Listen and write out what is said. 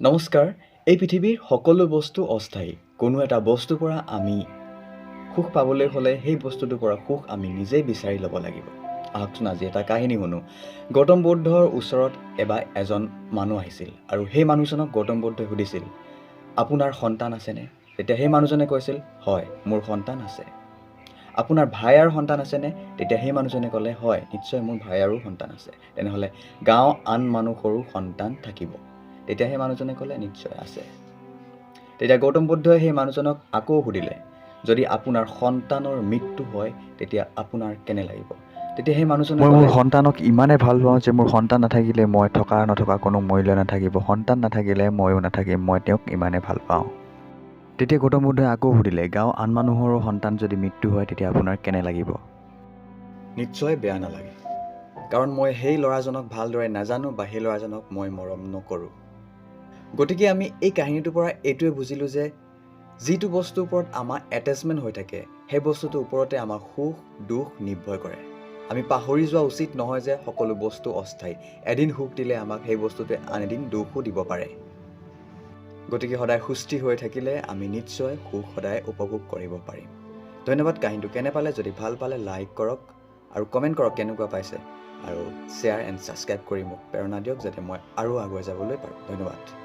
নমস্কাৰ। এই পৃথিৱীৰ সকলো বস্তু অস্থায়ী। কোনো এটা বস্তুৰ পৰা আমি সুখ পাবলৈ হ'লে সেই বস্তুটোৰ পৰা সুখ আমি নিজেই বিচাৰি ল'ব লাগিব। আহকচোন আজি এটা কাহিনী শুনো। গৌতম বুদ্ধৰ ওচৰত এবাৰ এজন মানুহ আহিছিল আৰু সেই মানুহজনক গৌতম বুদ্ধই সুধিছিল, আপোনাৰ সন্তান আছেনে? তেতিয়া সেই মানুহজনে কৈছিল, হয়, মোৰ সন্তান আছে। আপোনাৰ ভাই আৰু সন্তান আছেনে? তেতিয়া সেই মানুহজনে ক'লে, হয়, নিশ্চয় মোৰ ভাই আৰু সন্তান আছে। তেনেহ'লে গাঁও আন মানুহৰো সন্তান থাকিব। তেতিয়া সেই মানুহজনে ক'লে, নিশ্চয় আছে। তেতিয়া গৌতম বুদ্ধই সেই মানুহজনক আকৌ সুধিলে, যদি আপোনাৰ সন্তানৰ মৃত্যু হয় তেতিয়া আপোনাৰ কেনে লাগিব? তেতিয়া সেই মানুহজনে মই ক'লে, মোৰ সন্তানক ইমানেই ভাল পাওঁ যে মোৰ সন্তান নাথাকিলে মই থকা নথকা কোনো মূল্য নাথাকিব। সন্তান নাথাকিলে ময়ো নাথাকিম। মই তেওঁক ইমানেই ভাল পাওঁ। তেতিয়া গৌতম বুদ্ধই আকৌ সুধিলে, গাঁও আন মানুহৰো সন্তান যদি মৃত্যু হয় তেতিয়া আপোনাৰ কেনে লাগিব? নিশ্চয় বেয়া নালাগে, কাৰণ মই সেই ল'ৰাজনক ভালদৰে নাজানো বা সেই ল'ৰাজনক মই মৰম নকৰোঁ। গতিকে আমি এই কাহিনীটোৰ পৰা এইটোৱে বুজিলোঁ যে যিটো বস্তুৰ ওপৰত আমাৰ এটেচমেণ্ট হৈ থাকে সেই বস্তুটোৰ ওপৰতে আমাৰ সুখ দুখ নিৰ্ভৰ কৰে। আমি পাহৰি যোৱা উচিত নহয় যে সকলো বস্তু অস্থায়ী। এদিন সুখ দিলে আমাক সেই বস্তুটোৱে আন এদিন দুখো দিব পাৰে। গতিকে সদায় সুস্থিৰ হৈ থাকিলে আমি নিশ্চয় সুখ সদায় উপভোগ কৰিব পাৰিম। ধন্যবাদ। কাহিনীটো কেনে পালে? যদি ভাল পালে লাইক কৰক আৰু কমেণ্ট কৰক কেনেকুৱা পাইছে, আৰু শ্বেয়াৰ এণ্ড ছাবস্ক্ৰাইব কৰি মোক প্ৰেৰণা দিয়ক যাতে মই আৰু আগুৱাই যাবলৈ পাৰোঁ। ধন্যবাদ।